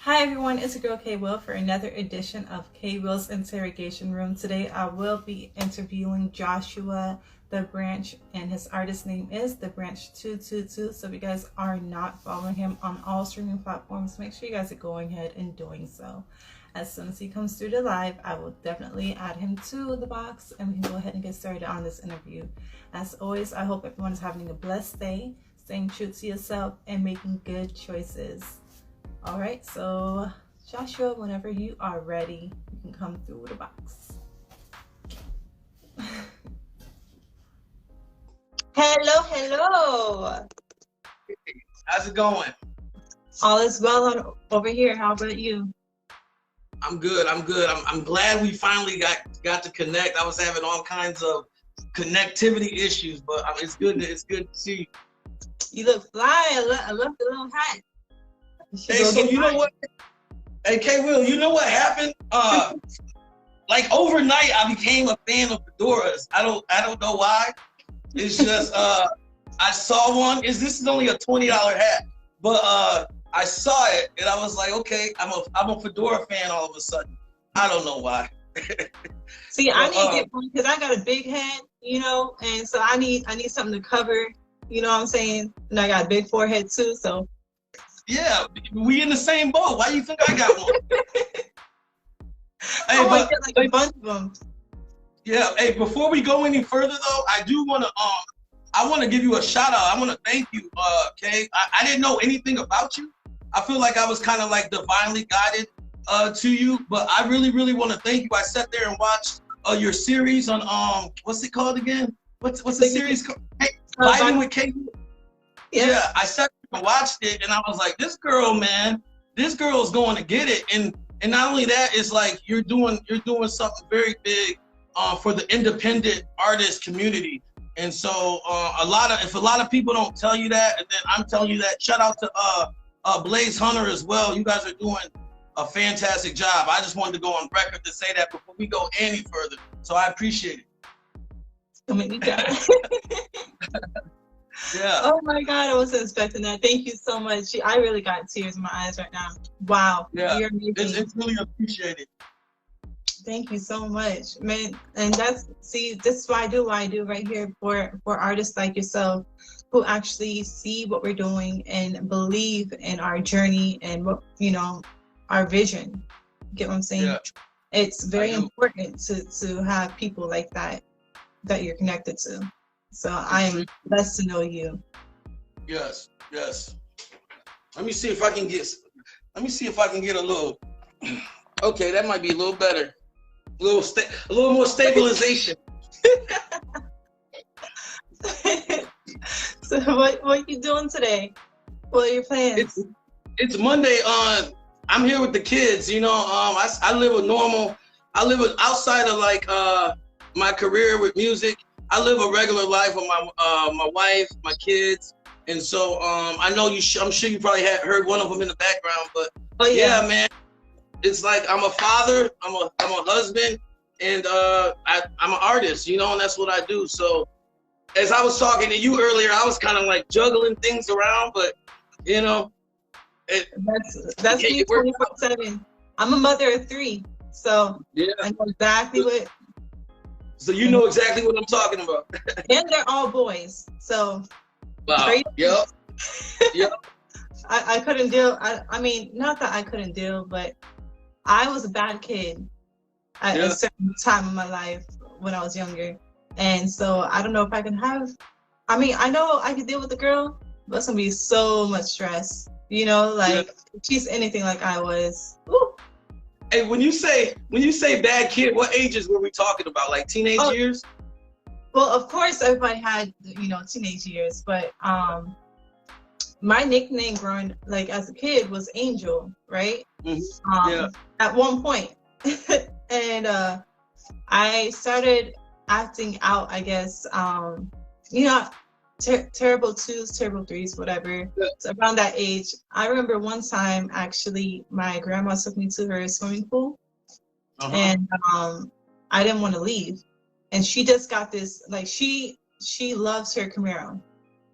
Hi everyone, it's your girl K Will for another edition of K Will's Interrogation Room. Today I will be interviewing Joshua the Branch, and his artist name is The Branch 222. So if you guys are not following him on all streaming platforms, make sure you guys are going ahead and doing so. As soon as he comes through the live, I will definitely add him to the box and we can go ahead and get started on this interview. As always, I hope everyone is having a blessed day, staying true to yourself, and making good choices. All right, so Joshua, whenever you are ready, you can come through the box. Hello. How's it going? All is well over here. How about you? I'm good. I'm glad we finally got to connect. I was having all kinds of connectivity issues, but it's good to see you. You look fly. I love the little hat. Hey, so you know what? Hey, K Will, you know what happened? Like overnight, I became a fan of fedoras. I don't know why. It's just I saw one. This is only a $20 hat, but I saw it and I was like, okay, I'm a fedora fan all of a sudden. I don't know why. See, I need to get one because I got a big head, and so I need something to cover. You know what I'm saying? And I got a big forehead too, so. Yeah, we in the same boat. Why do you think I got one? Hey, but get like a bunch of them. Yeah. Hey, before we go any further though, I do want to I want to give you a shout out. I want to thank you, Kay. I didn't know anything about you. I feel like I was kind of like divinely guided to you, but I really want to thank you. I sat there and watched your series on what's it called again? What's the series called? Vibing with Kay. Yeah, I sat there and watched it, and I was like, this girl, man, this girl is going to get it. And not only that, it's like you're doing something very big for the independent artist community. And so if a lot of people don't tell you that, and then I'm telling you that, shout out to Blaze Hunter as well. You guys are doing a fantastic job. I just wanted to go on record to say that before we go any further. So I appreciate it. Yeah. Oh my God, I wasn't expecting that. Thank you so much. I really got tears in my eyes right now. Wow. Yeah. You're amazing. It's really appreciated. Thank you so much, man. And this is why I do what I do right here for artists like yourself who actually see what we're doing and believe in our journey and what, our vision. Get what I'm saying? Yeah. It's very important to have people like that you're connected to. So I'm blessed to know you. Yes. Let me see if I can get a little. Okay, that might be a little better. A little more stabilization. So what are you doing today? What are your plans? It's Monday. I'm here with the kids. I live outside of like my career with music. I live a regular life with my wife, my kids, and so I know I'm sure you probably had heard one of them in the background, but yeah, man, it's like I'm a father, I'm a husband, and I'm an artist, and that's what I do. So as I was talking to you earlier, I was kind of like juggling things around, but that's me 24/7. I'm a mother of 3, so yeah, I know exactly what. So you know exactly what I'm talking about. And they're all boys. So wow. Yep. I couldn't deal. I mean, not that I couldn't deal, but I was a bad kid at a certain time in my life when I was younger. And so I don't know if I can I know I can deal with the girl, but it's gonna be so much stress. If she's anything like I was. Woo. Hey, when you say bad kid, what ages were we talking about? Like teenage years? Well, of course, everybody had teenage years, but my nickname growing like as a kid was Angel, right? Mm-hmm. At one point, and I started acting out, I guess. Terrible 2s, terrible 3s, whatever. So around that age, I remember one time actually my grandma took me to her swimming pool, and I didn't want to leave, and she just got this like she loves her Camaro.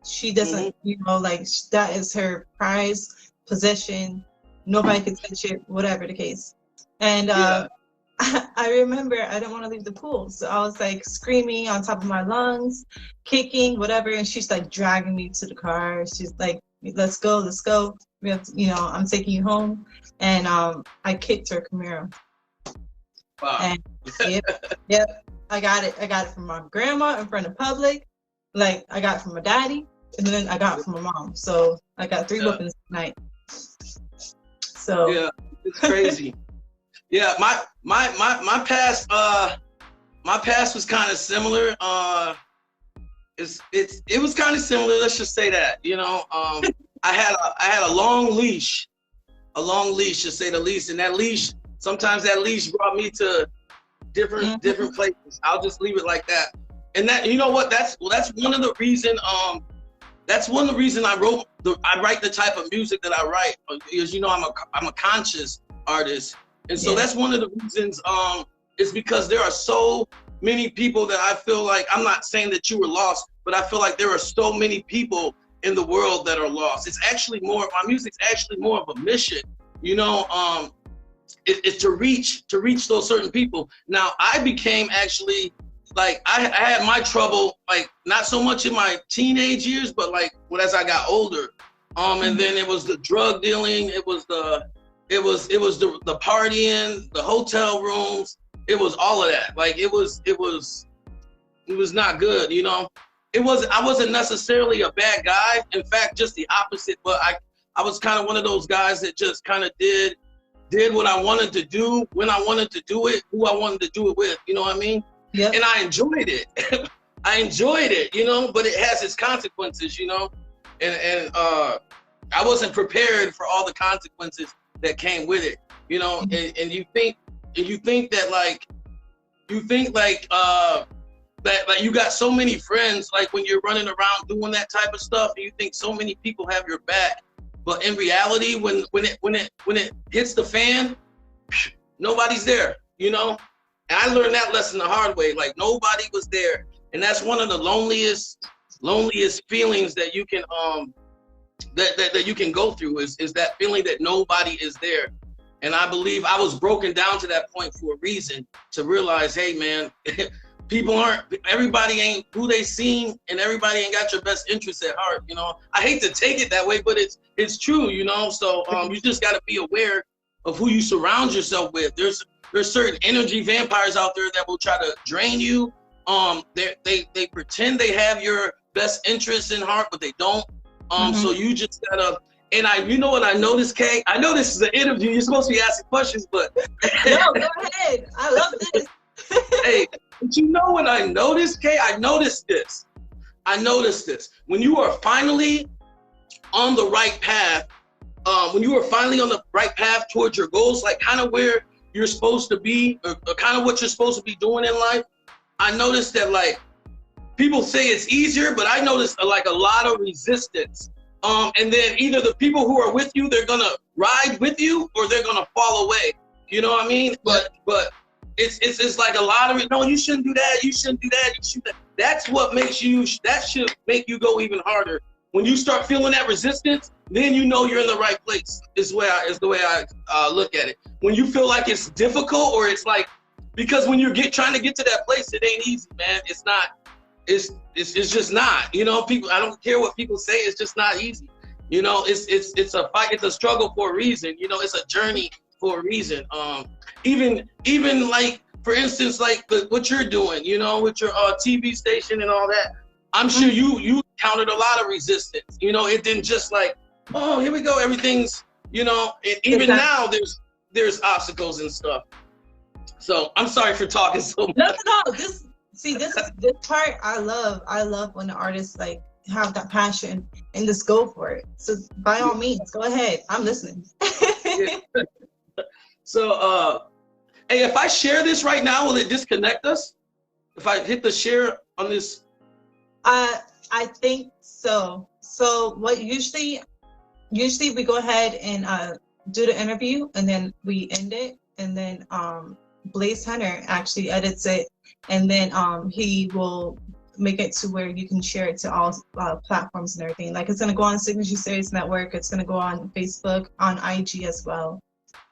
She doesn't, like that is her prized possession. nobody could touch it, whatever the case. And I remember I didn't want to leave the pool, so I was like screaming on top of my lungs, kicking, whatever. And she's like dragging me to the car. She's like, "Let's go, let's go. We have to, I'm taking you home." And I kicked her Camaro. Wow. And yep, I got it. I got it from my grandma in front of public. Like I got it from my daddy, and then I got it from my mom. So I got 3 whoopings tonight. So yeah, it's crazy. Yeah, my past was kind of similar. It was kind of similar. Let's just say that. I had a long leash, to say the least, and that leash, sometimes that leash brought me to different places. I'll just leave it like that. And that, you know what? That's one of the reason. That's one of the reason I write the type of music that I write, because I'm a conscious artist, and so that's one of the reasons. It's because there are so many people that I feel like, I'm not saying that you were lost, but I feel like there are so many people in the world that are lost. It's actually my music's actually more of a mission, it's to reach those certain people. Now I became actually, like, I had my trouble, like, not so much in my teenage years, but like as I got older. And then it was the drug dealing, it was the partying, the hotel rooms, it was all of that. Like it was not good, I wasn't necessarily a bad guy. In fact, just the opposite, but I was kind of one of those guys that just kind of did what I wanted to do, when I wanted to do it, who I wanted to do it with, you know what I mean? Yeah. And I enjoyed it. But it has its consequences, and I wasn't prepared for all the consequences that came with it, and you think that you got so many friends, like when you're running around doing that type of stuff, and you think so many people have your back, but in reality, when it hits the fan, nobody's there, And I learned that lesson the hard way. Like nobody was there, and that's one of the loneliest feelings that you can that you can go through is that feeling that nobody is there. And I believe I was broken down to that point for a reason, to realize, hey man, everybody ain't who they seem, and everybody ain't got your best interests at heart. I hate to take it that way, but it's true. So you just got to be aware of who you surround yourself with. There's certain energy vampires out there that will try to drain you. They pretend they have your best interests in heart, but they don't. So you just gotta. And you know what I noticed, Kay? I know this is an interview. You're supposed to be asking questions, but no, go ahead. I love this. Hey, but you know what I noticed, Kay? I noticed this. When you are finally on the right path, towards your goals, like kind of where you're supposed to be, or kind of what you're supposed to be doing in life, I noticed that, like, people say it's easier, but I noticed like a lot of resistance. And then either the people who are with you, they're gonna ride with you, or they're gonna fall away. You know what I mean? But it's like a lot of it. No, you shouldn't do that. You shouldn't do that. You should. That should make you go even harder. When you start feeling that resistance, then you know you're in the right place. Is the way I look at it. When you feel like it's difficult, or it's like, because when you're trying to get to that place, it ain't easy, man. It's not. It's just not. People. I don't care what people say. It's just not easy. It's a fight. It's a struggle for a reason. It's a journey for a reason. Even like, for instance, like what you're doing, with your TV station and all that. I'm sure you encountered a lot of resistance. It didn't just like, oh, here we go, everything's, and even now there's obstacles and stuff. So I'm sorry for talking so much. No. This part I love when the artists like have that passion and just go for it. So by all means, go ahead. I'm listening. So, hey, if I share this right now, will it disconnect us? If I hit the share on this? I think so. So what usually we go ahead and do the interview, and then we end it, and then Blaze Hunter actually edits it, and then he will make it to where you can share it to all platforms and everything. Like it's gonna go on Signature Series Network. It's gonna go on Facebook, on IG as well,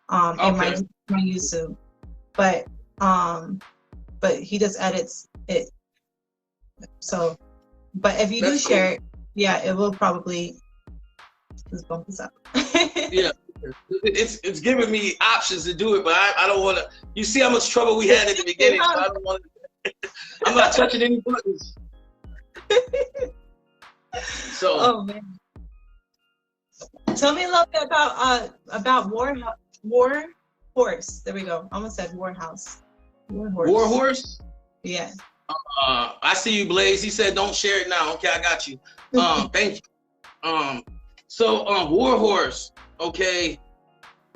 and my YouTube. But he just edits it. So, but if you do share it, yeah, it will probably just bump us up. Yeah, it's giving me options to do it, but I don't want to. You see how much trouble we had at the beginning. So I don't want to. I'm not touching any buttons. So. Oh man. Tell me a little bit about Warhorse. There we go. Almost said Warhouse. Warhorse. Yeah. I see you, Blaze. He said, "Don't share it now." Okay, I got you. Thank you. So Warhorse. Okay.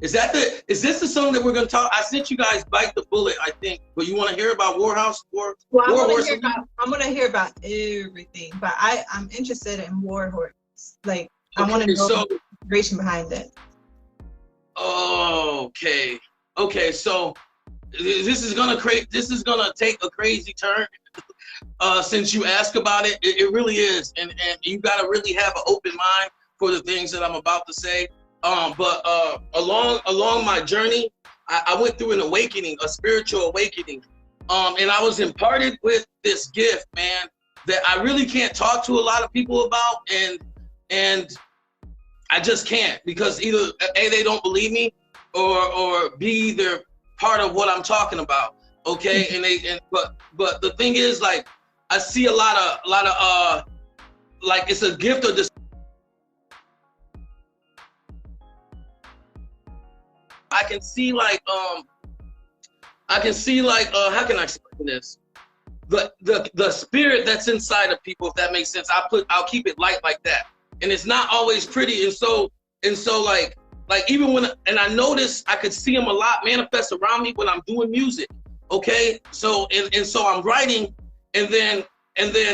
Is this the song that we're gonna talk? I sent you guys Bite the Bullet, I think. But you want to hear about Warhouse? Well, I'm gonna hear about everything, but I'm interested in Warhorse. Like I want to know the inspiration behind it. Okay. Okay. So this is gonna take a crazy turn. Since you ask about it, it really is, and you gotta really have an open mind for the things that I'm about to say. But along my journey, I went through an awakening, a spiritual awakening, and I was imparted with this gift, man, that I really can't talk to a lot of people about, and I just can't, because either A, they don't believe me, or B, they're part of what I'm talking about. Okay, but the thing is, like, I see a lot of like, it's a gift of this. I can see like how can I explain this? The spirit that's inside of people, if that makes sense. I'll keep it light like that. And it's not always pretty, and so like even when, and I notice I could see them a lot manifest around me when I'm doing music. Okay, so and so I'm writing, and then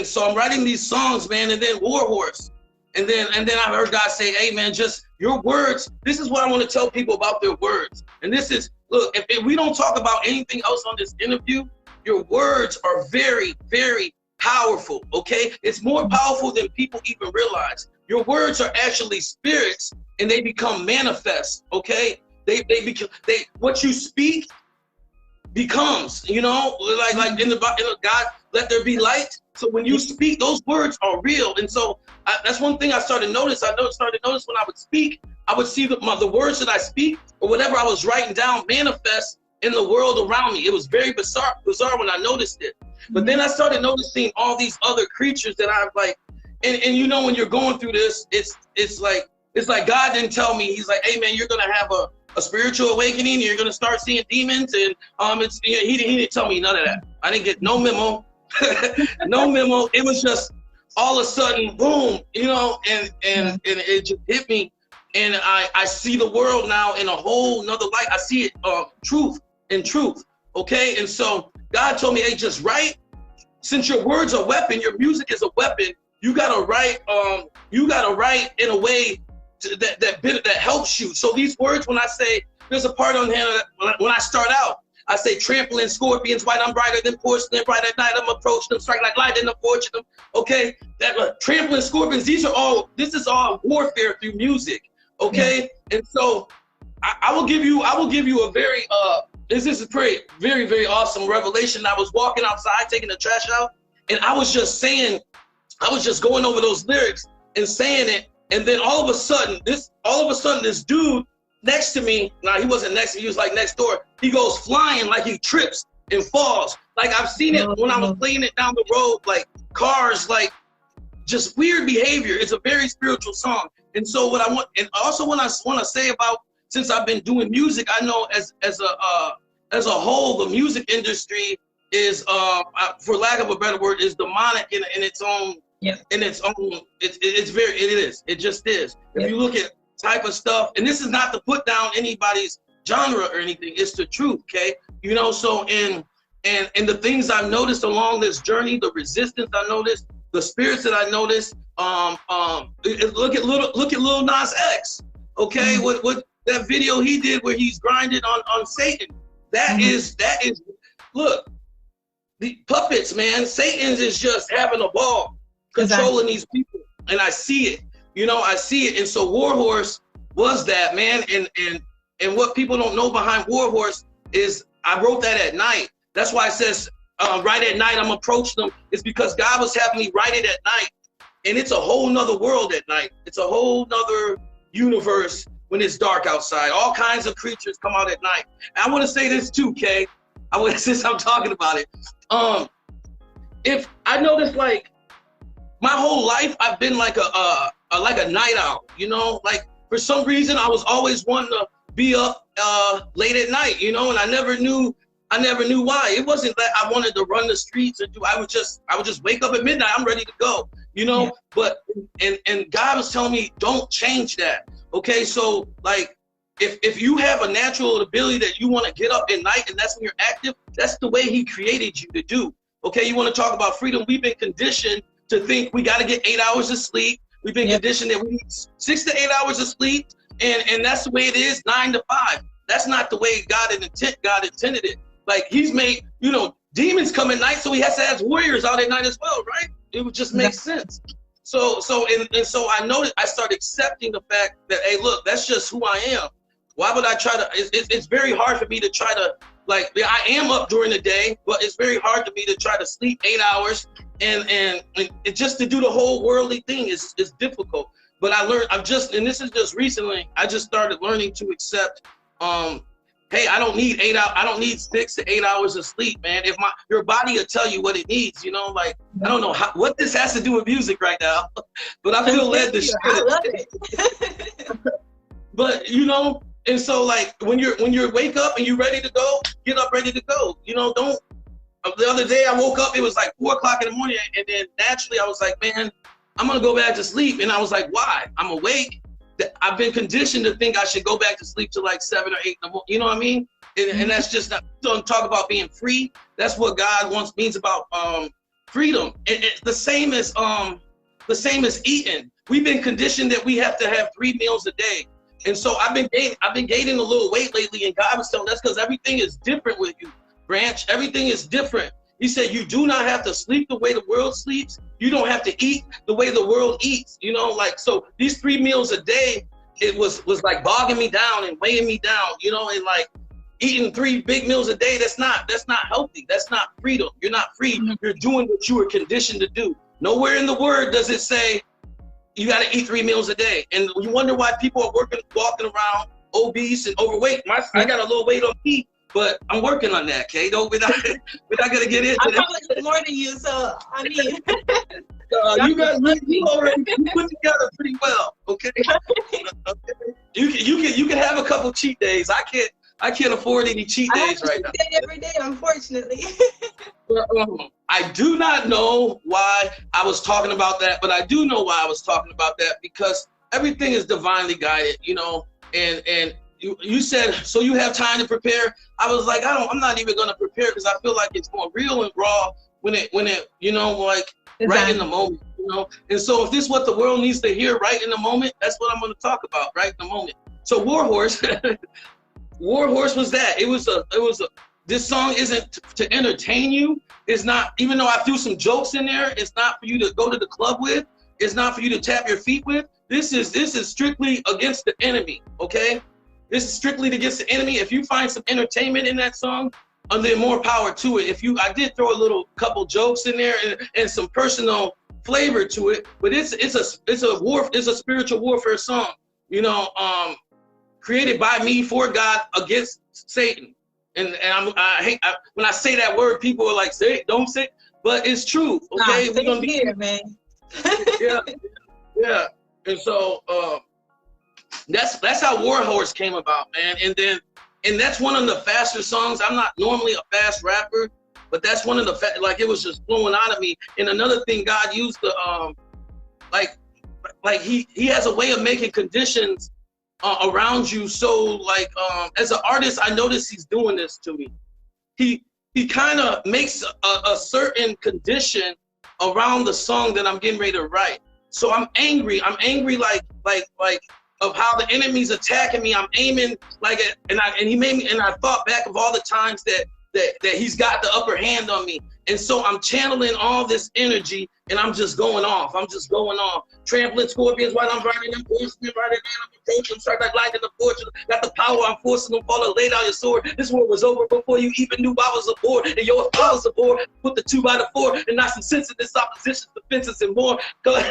so I'm writing these songs, man, and then Warhorse, and then I heard God say, "Hey, man, just your words." This is what I want to tell people about their words. And this is, look, if we don't talk about anything else on this interview, your words are very, very powerful. Okay, it's more powerful than people even realize. Your words are actually spirits, and they become manifest. Okay, they what you speak becomes, like in the God, let there be light. So when you speak, those words are real. And so that's one thing I started to notice. I started to notice when I would speak, I would see the words that I speak or whatever I was writing down manifest in the world around me. It was very bizarre when I noticed it. But then I started noticing all these other creatures that I'm like, and when you're going through this, it's like God didn't tell me. He's like, "Hey man, you're gonna have a spiritual awakening. You're gonna start seeing demons," and he didn't tell me none of that. I didn't get no memo, no memo. It was just all of a sudden, boom, and it just hit me, and I see the world now in a whole nother light. I see it truth. Okay, and so God told me, "Hey, just write. Since your words are a weapon, your music is a weapon. You gotta write. You gotta write in a way that helps you." So these words, when I say, there's a part on here when I start out, I say, "Trampling scorpions, white, I'm brighter than porcelain, bright at night, I'm approaching them, strike like light and approaching them." Okay, that trampling scorpions, this is all warfare through music. Okay, and so I will give you a very this is a very, very awesome revelation. I was walking outside taking the trash out, and I was just going over those lyrics and saying it. And then all of a sudden, this dude next to me, now he wasn't next to me, he was like next door. He goes flying, like he trips and falls. Like I've seen it when I was playing it down the road, like cars, like just weird behavior. It's a very spiritual song. And so what I want, and also what I want to say about, since I've been doing music, I know as a whole, the music industry is, for lack of a better word, is demonic in its own. Yeah. In its own, it just is. If you look at type of stuff, and this is not to put down anybody's genre or anything, it's the truth, okay? So and the things I've noticed along this journey, the resistance I noticed, the spirits that I noticed, look at Lil Nas X, okay? What that video he did where he's grinding on Satan, that is, look, the puppets, man. Satan's is just having a ball controlling these people, and I see it. You know, I see it. And so Warhorse was that, man. And what people don't know behind Warhorse is I wrote that at night. That's why it says right at night I'm approaching them. It's because God was having me write it at night. And it's a whole nother world at night. It's a whole nother universe when it's dark outside. All kinds of creatures come out at night. And I want to say this too, Kay. Since I'm talking about it. If I noticed, like, my whole life I've been like a night owl, you know, like for some reason I was always wanting to be up late at night, you know, and I never knew why. It wasn't that I wanted to run the streets or I would just wake up at midnight, I'm ready to go, you know. Yeah. But and God was telling me, don't change that. Okay, so like if you have a natural ability that you want to get up at night and that's when you're active, that's the way he created you to do. Okay, you want to talk about freedom? We've been conditioned to think we got to get 8 hours of sleep. We've been conditioned that we need 6 to 8 hours of sleep, and that's the way it is, 9 to 5. That's not the way God intended it. Like he's made, you know, demons come at night, so he has to have warriors out at night as well, right? It would just make sense. So I noticed, I started accepting the fact that, hey, look, that's just who I am. Why would I try to? It's very hard for me to try to, like, I am up during the day, but it's very hard for me to try to sleep 8 hours and just to do the whole worldly thing is difficult. But I learned, and this is just recently, I just started learning to accept, hey, I don't need 8 hours, I don't need 6 to 8 hours of sleep, man. If your body will tell you what it needs, you know, like, I don't know what this has to do with music right now, but I feel led to share it. I love it. But, you know, and so like when you wake up and you're ready to go, get up ready to go. You know, don't. The other day I woke up, it was like 4 o'clock in the morning, and then naturally I was like, man, I'm gonna go back to sleep. And I was like, why? I'm awake. I've been conditioned to think I should go back to sleep till like 7 or 8 in the morning. You know what I mean? And that's just not. Don't talk about being free. That's what God means about freedom. And the same as eating. We've been conditioned that we have to have 3 meals a day. And so I've been gaining a little weight lately, and God was telling that's because everything is different with you, Branch. Everything is different. He said you do not have to sleep the way the world sleeps. You don't have to eat the way the world eats. You know, like, so these 3 meals a day, it was like bogging me down and weighing me down. You know, and like eating 3 big meals a day, that's not healthy. That's not freedom. You're not free. Mm-hmm. You're doing what you were conditioned to do. Nowhere in the word does it say you got to eat 3 meals a day. And you wonder why people are walking around obese and overweight. I got a little weight on me, but I'm working on that, Kay. We're not going to get into I probably look more than you, so I mean. You guys, you already put together pretty well, okay? You can have a couple cheat days. I can't afford any cheat days right now. Every day, unfortunately. I do not know why I was talking about that, but I do know why I was talking about that, because everything is divinely guided, you know. And you said, so you have time to prepare. I was like, I'm not even gonna prepare because I feel like it's more real and raw when it you know, like right in the moment, you know. And so if this is what the world needs to hear right in the moment, that's what I'm gonna talk about right in the moment. So Warhorse, Warhorse was that. It was a. This song isn't to entertain you. It's not, even though I threw some jokes in there, it's not for you to go to the club with. It's not for you to tap your feet with. This is strictly against the enemy, okay? This is strictly against the enemy. If you find some entertainment in that song, then more power to it. I did throw a couple jokes in there and some personal flavor to it, but it's a spiritual warfare song, you know, created by me for God against Satan. And I hate when I say that word, people are like, don't say, but it's true. Okay, we're gonna be here, man. yeah. And so that's how Warhorse came about, man. And that's one of the faster songs. I'm not normally a fast rapper, but that's one of the like it was just flowing out of me. And another thing, God used the like he has a way of making conditions around you. So like as an artist, I notice he's doing this to me. He kind of makes a certain condition around the song that I'm getting ready to write. So I'm angry like of how the enemy's attacking me. I'm aiming and he made me, and I thought back of all the times that he's got the upper hand on me. And so I'm channeling all this energy and I'm just going off. I'm just going off. Trampling scorpions while I'm riding them horsemen, riding animal approaching, start like lighting the fortune. Got the power, I'm forcing them, fall and lay down your sword. This war was over before you even knew I was aboard. And your I was aboard. Put the 2x4 and knock some sense in this opposition, defenses and more. Go,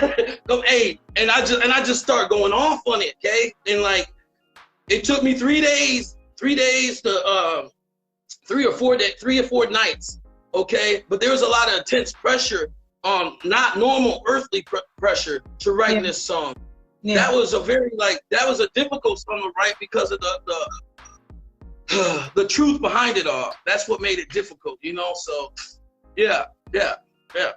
hey. And I just start going off on it, okay? And like, it took me 3 days to 3 or 4 nights. Okay, but there was a lot of intense pressure, not normal earthly pressure to write this song. That was a difficult song to write because of the truth behind it all. That's what made it difficult, you know. So, yeah.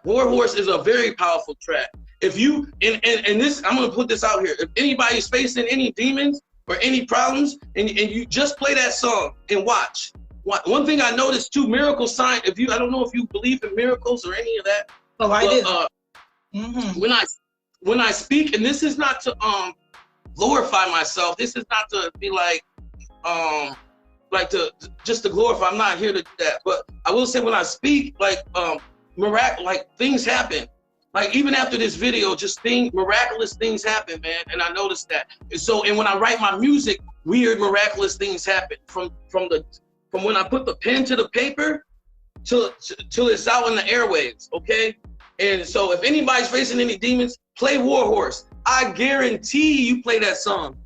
Warhorse is a very powerful track. If you and this, I'm gonna put this out here. If anybody's facing any demons or any problems, and you just play that song and watch. One thing I noticed too, miracle sign. I don't know if you believe in miracles or any of that. Oh, I do. When I speak, and this is not to glorify myself. This is not to be like just to glorify. I'm not here to do that. But I will say when I speak, like things happen. Like even after this video, miraculous things happen, man. And I noticed that. And when I write my music, weird, miraculous things happen from when I put the pen to the paper till it's out in the airwaves, okay? And so if anybody's facing any demons, play Warhorse. I guarantee you play that song.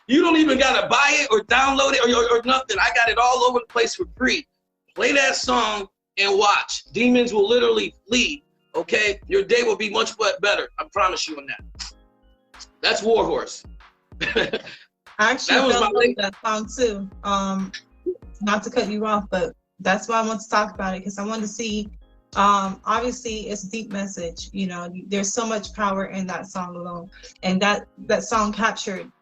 You don't even gotta buy it or download it or nothing. I got it all over the place for free. Play that song and watch. Demons will literally flee, okay? Your day will be much better. I promise you on that. That's Warhorse. I actually downloaded that song too. Not to cut you off, but that's why I want to talk about it, because I want to see, obviously it's a deep message, you know, there's so much power in that song alone. And that song captured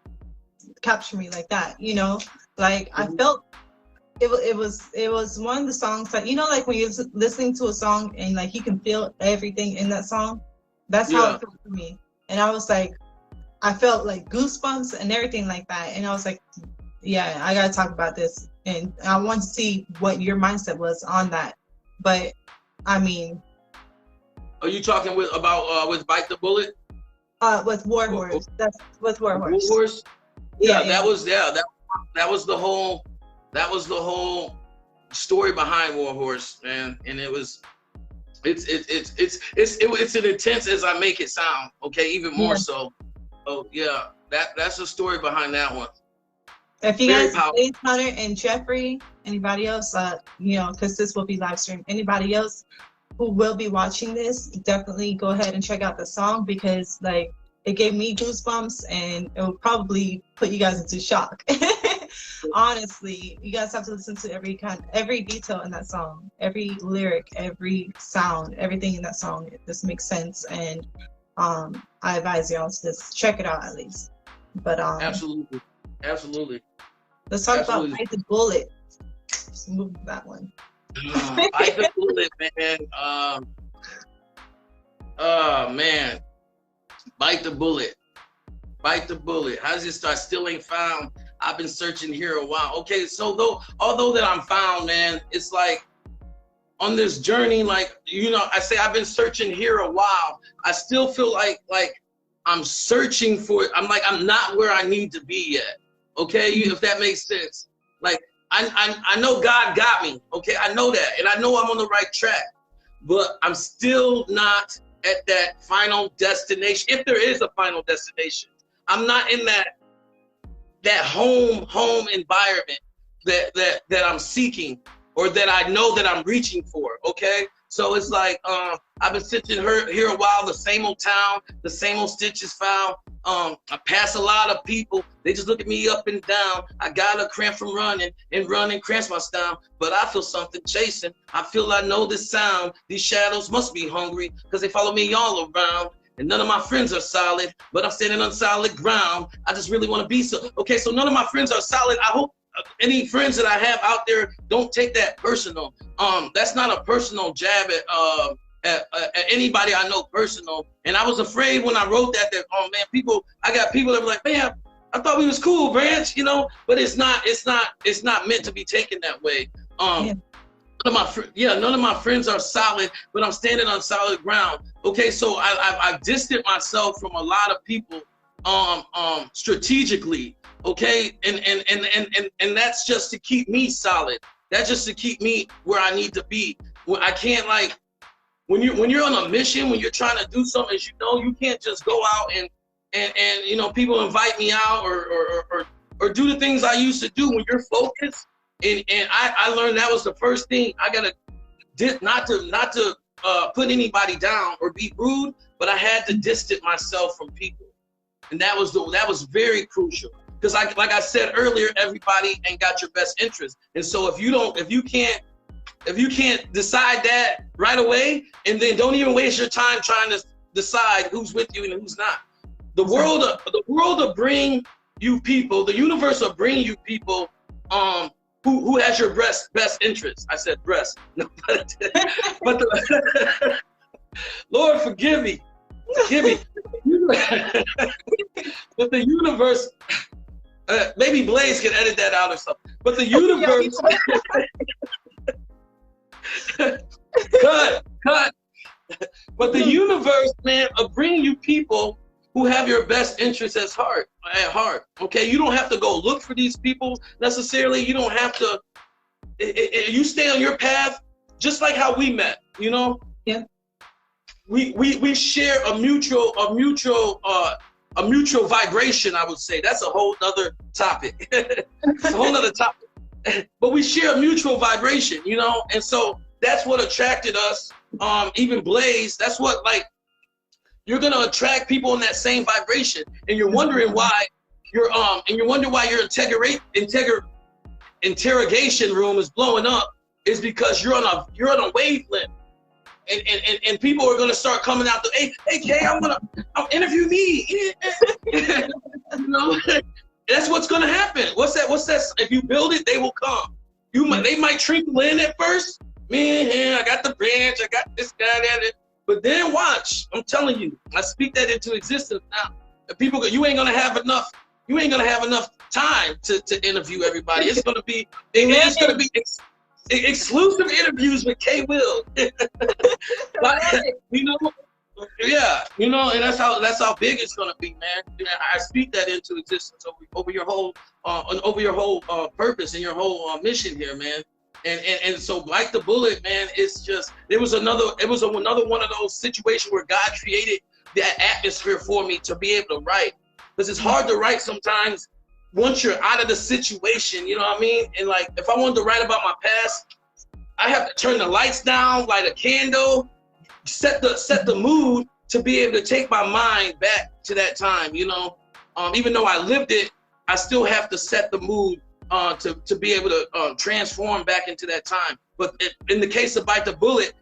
me like that, you know, like I felt it was one of the songs that, you know, like when you're listening to a song and like you can feel everything in that song. That's how it felt for me. And I was like, I felt like goosebumps and everything like that. And I was like, yeah, I gotta talk about this. And I want to see what your mindset was on that. But I mean, are you talking with Bite the Bullet? With Warhorse. That's with Warhorse. Warhorse? Yeah, that was the whole story behind Warhorse, man. And it's an intense as I make it sound, okay, even more so. Oh yeah, that's the story behind that one. If you guys, Hunter and Jeffrey, anybody else, you know, because this will be live streamed, anybody else who will be watching this, definitely go ahead and check out the song, because like it gave me goosebumps and it will probably put you guys into shock. Honestly, you guys have to listen to every detail in that song, every lyric, every sound, everything in that song. This makes sense, and I advise y'all to just check it out at least. But absolutely. Let's talk about Bite the Bullet. Let's move that one. Bite the Bullet, man. Man. Bite the Bullet. Bite the Bullet. How does it start? Still ain't found. I've been searching here a while. Okay, so although that I'm found, man, it's like on this journey, like, you know, I say I've been searching here a while. I still feel like I'm searching for it. I'm not where I need to be yet. Okay, if that makes sense. Like I know God got me. Okay, I know that, and I know I'm on the right track, but I'm still not at that final destination. If there is a final destination, I'm not in that home environment that I'm seeking, or that I know that I'm reaching for. Okay, so it's like I've been sitting here a while, the same old town, the same old stitches found. I pass a lot of people, they just look at me up and down. I got a cramp from running cramps my style, but I feel something chasing. I feel I know this sound. These shadows must be hungry, because they follow me all around. And none of my friends are solid, but I'm standing on solid ground. I just really want to be so. Okay, so none of my friends are solid. I hope any friends that I have out there don't take that personal. That's not a personal jab at anybody I know personal. And I was afraid when I wrote that oh man, I got people that were like, man, I thought we was cool, Branch, you know, but it's not meant to be taken that way. none of my friends are solid, but I'm standing on solid ground. Okay, so I've distanced myself from a lot of people strategically. Okay, and that's just to keep me solid. That's just to keep me where I need to be. I can't, like, when you're on a mission, when you're trying to do something, as you know, you can't just go out and you know, people invite me out or do the things I used to do. When you're focused, and I learned that was the first thing I gotta not to put anybody down or be rude, but I had to distance myself from people, and that was very crucial, because like I said earlier, everybody ain't got your best interest, and so if you can't decide that right away, and then don't even waste your time trying to decide who's with you and who's not. The world will bring you people. The universe will bring you people who has your best interest. I said breast, no, but Lord forgive me. But the universe, maybe Blaze can edit that out or something. But the universe, cut. But the universe, man, will bring you people who have your best interests at heart. Okay, you don't have to go look for these people necessarily. You don't have to. You stay on your path, just like how we met. You know. Yeah. We share a mutual vibration. I would say that's a whole nother topic. It's a whole nother topic. But we share a mutual vibration, you know, and so that's what attracted us. Even Blaze. That's what, like, you're gonna attract people in that same vibration, and you're wondering why your interrogation room is blowing up. Is because you're on a wavelength, and people are gonna start coming out. Hey Kay, I'll interview me. You know, that's what's gonna happen. What's that? If you build it, they will come. They might trickle in at first. Man, I got the branch, I got this guy, that. But then watch, I'm telling you, I speak that into existence now. People, you ain't gonna have enough time to interview everybody. It's gonna be exclusive interviews with K Will. But, you know, yeah, you know, and that's how big it's gonna be, man. I speak that into existence over your whole purpose and your whole mission here, man. And so, like the bullet, man, it's just it was another one of those situations where God created that atmosphere for me to be able to write, because it's hard to write sometimes once you're out of the situation, you know what I mean? And like, if I wanted to write about my past, I have to turn the lights down, light a candle, set the mood to be able to take my mind back to that time, you know. Even though I lived it, I still have to set the mood to be able to transform back into that time. But in the case of Bite the Bullet,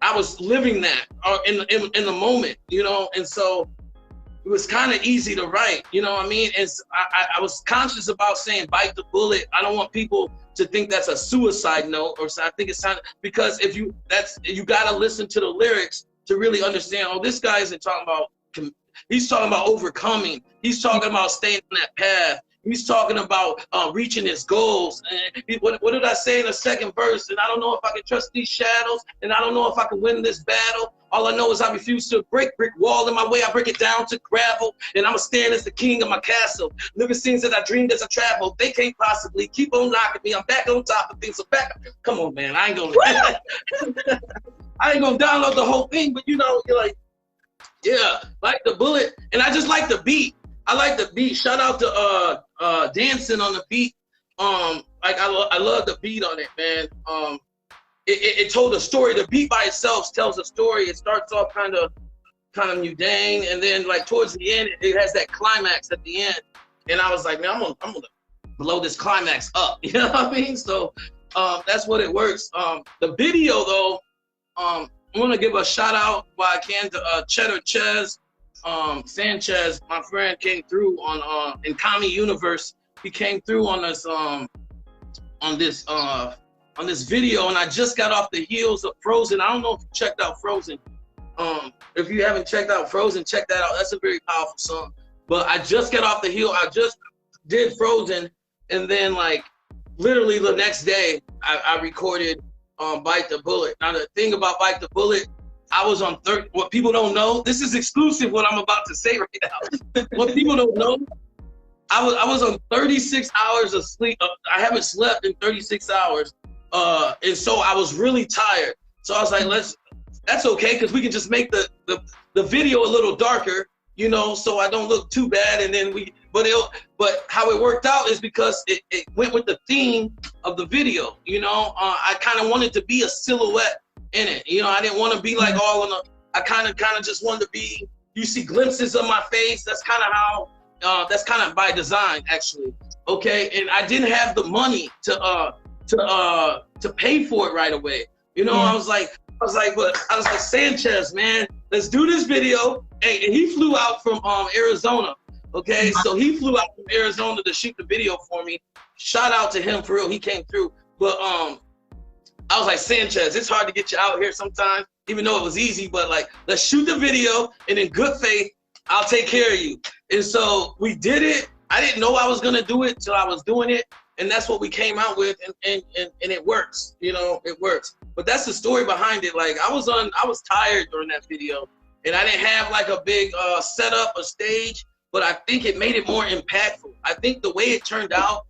I was living that in the moment, you know, and so it was kind of easy to write, you know what I mean? And I was conscious about saying Bite the Bullet. I don't want people to think that's a suicide note, or I think it's time, because you gotta listen to the lyrics to really understand. Oh, this guy isn't talking about. He's talking about overcoming. He's talking about staying on that path. He's talking about reaching his goals. And what did I say in the second verse? And I don't know if I can trust these shadows, and I don't know if I can win this battle. All I know is I refuse to break brick wall in my way. I break it down to gravel, and I'ma stand as the king of my castle. Living scenes that I dreamed as I travel. They can't possibly keep on knocking me. I'm back on top of things. So back. Come on, man. I ain't gonna download the whole thing, but you know, you're like, yeah, like the bullet, and I just like the beat. I like the beat. Shout out to Dancing on the beat. Like I love the beat on it, man. It told a story. The beat by itself tells a story. It starts off kind of mundane, and then like towards the end, it has that climax at the end. And I was like, man, I'm gonna blow this climax up. You know what I mean? So that's what it works. The video though, I want to give a shout out while I can to Cheddar Chez. Sanchez, my friend, came through on in Kami Universe. He came through on this video, and I just got off the heels of Frozen. I don't know if you checked out Frozen. If you haven't checked out Frozen, check that out. That's a very powerful song. But I just got off the heel. I just did Frozen, and then like literally the next day, I recorded Bite the Bullet. Now the thing about Bite the Bullet, I was on what people don't know, this is exclusive what I'm about to say right now. What people don't know, I was on 36 hours of sleep. I haven't slept in 36 hours. And so I was really tired. So I was like, that's okay, because we can just make the video a little darker, you know, so I don't look too bad. And then but how it worked out is because it went with the theme of the video, you know. I kind of wanted to be a silhouette in it, you know. I didn't want to be like all in I kind of just wanted to be, you see glimpses of my face. That's kind of how, that's kind of by design, actually. Okay, and I didn't have the money to pay for it right away. You know, I was like, Sanchez, man, let's do this video. And he flew out from Arizona. Okay, so he flew out from Arizona to shoot the video for me. Shout out to him, for real, he came through. But I was like, Sanchez, it's hard to get you out here sometimes, even though it was easy, but like, let's shoot the video, and in good faith, I'll take care of you. And so we did it. I didn't know I was gonna do it till I was doing it. And that's what we came out with, and it works, you know, it works. But that's the story behind it. Like, I was tired during that video, and I didn't have like a big setup, a stage, but I think it made it more impactful. I think the way it turned out,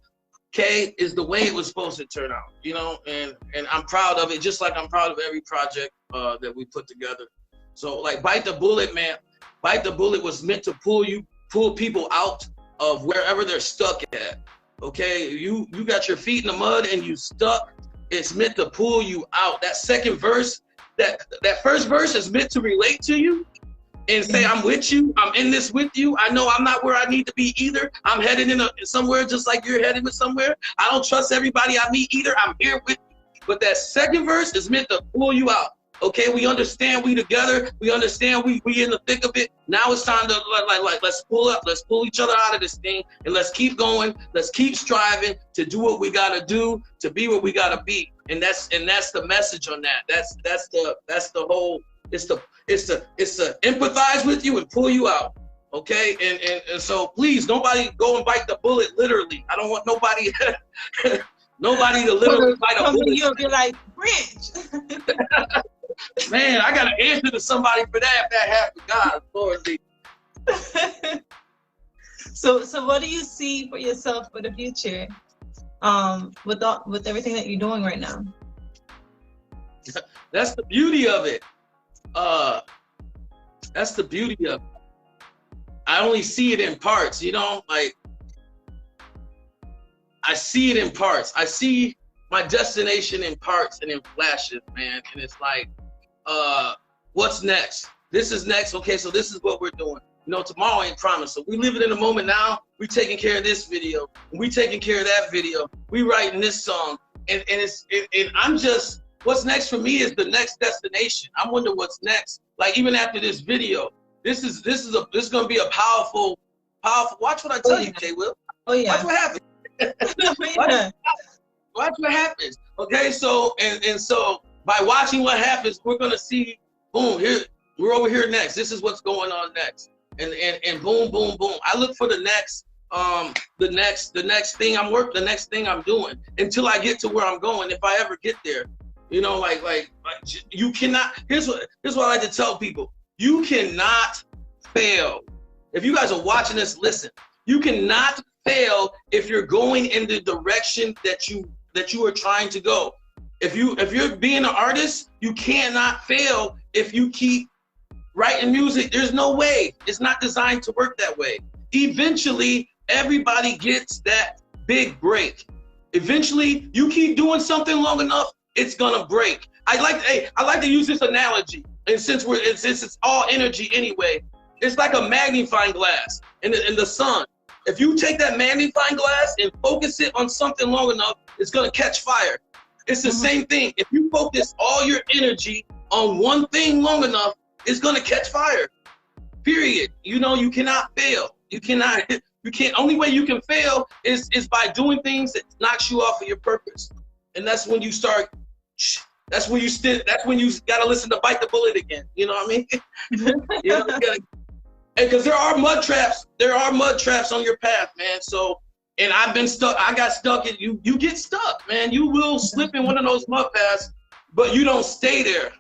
okay, is the way it was supposed to turn out, you know, and I'm proud of it, just like I'm proud of every project that we put together. So like Bite the Bullet, man, Bite the Bullet was meant to pull people out of wherever they're stuck at. Okay, you got your feet in the mud and you stuck. It's meant to pull you out. That second verse, that first verse is meant to relate to you and say, I'm with you, I'm in this with you. I know I'm not where I need to be either. I'm headed in somewhere just like you're headed with somewhere. I don't trust everybody I meet either. I'm here with you. But that second verse is meant to pull you out. Okay, we understand we together. We understand we in the thick of it. Now it's time to like let's pull up. Let's pull each other out of this thing, and let's keep going. Let's keep striving to do what we gotta do, to be what we gotta be. And that's the message on that. That's the whole. It's to empathize with you and pull you out. Okay, and so please, nobody go and bite the bullet literally. I don't want nobody nobody to literally bite a bullet. You'll be like, Rich. Man, I gotta answer to somebody for that if that happened. God, Lord. So what do you see for yourself for the future, with everything that you're doing right now? That's the beauty of it. That's the beauty of it. I only see it in parts, you know, like I see it in parts. I see my destination in parts and in flashes, man. And it's like, what's next? This is next. Okay, so this is what we're doing. You know, tomorrow ain't promised. So we live it in the moment now. We taking care of this video. We taking care of that video. We writing this song. And I'm just, what's next for me is the next destination. I wonder what's next. Like even after this video, this is gonna be a powerful. Watch what I tell you, K. Will. Oh yeah. Watch what happens. Watch what happens. Okay, so and so by watching what happens, we're gonna see, boom, here we're over here next. This is what's going on next. And boom, boom, boom. I look for the next thing the next thing I'm doing until I get to where I'm going, if I ever get there. You know, like you cannot, here's what I like to tell people. You cannot fail. If you guys are watching this, listen. You cannot fail if you're going in the direction that you are trying to go. If you're being an artist, you cannot fail if you keep writing music. There's no way. It's not designed to work that way. Eventually, everybody gets that big break. Eventually, you keep doing something long enough, it's gonna break. I like to use this analogy, and since it's all energy anyway, it's like a magnifying glass in the sun. If you take that magnifying glass and focus it on something long enough, it's gonna catch fire. It's the same thing. If you focus all your energy on one thing long enough, it's gonna catch fire. Period. You know, you cannot fail. You can't. Only way you can fail is by doing things that knocks you off of your purpose. And that's when you start. That's when you gotta listen to Bite the Bullet again. You know what I mean? You know, because there are mud traps. There are mud traps on your path, man. So, and I've been stuck. I got stuck. You get stuck, man. You will slip in one of those mud paths, but you don't stay there.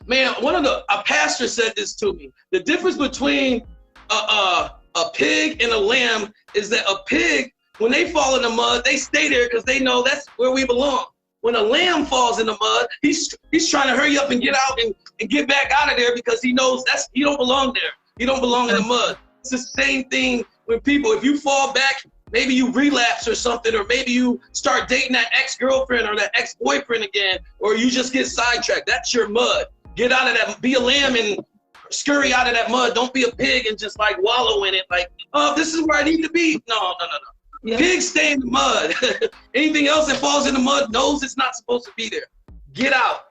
Man, a pastor said this to me. The difference between a pig and a lamb is that a pig, when they fall in the mud, they stay there because they know that's where we belong. When a lamb falls in the mud, he's trying to hurry up and get out and get back out of there because he knows you don't belong there. You don't belong in the mud. It's the same thing with people. If you fall back, maybe you relapse or something, or maybe you start dating that ex-girlfriend or that ex-boyfriend again, or you just get sidetracked. That's your mud. Get out of that. Be a lamb and scurry out of that mud. Don't be a pig and just like wallow in it. Like, oh, this is where I need to be. No. Yeah. Pigs stay in the mud. Anything else that falls in the mud knows it's not supposed to be there. Get out.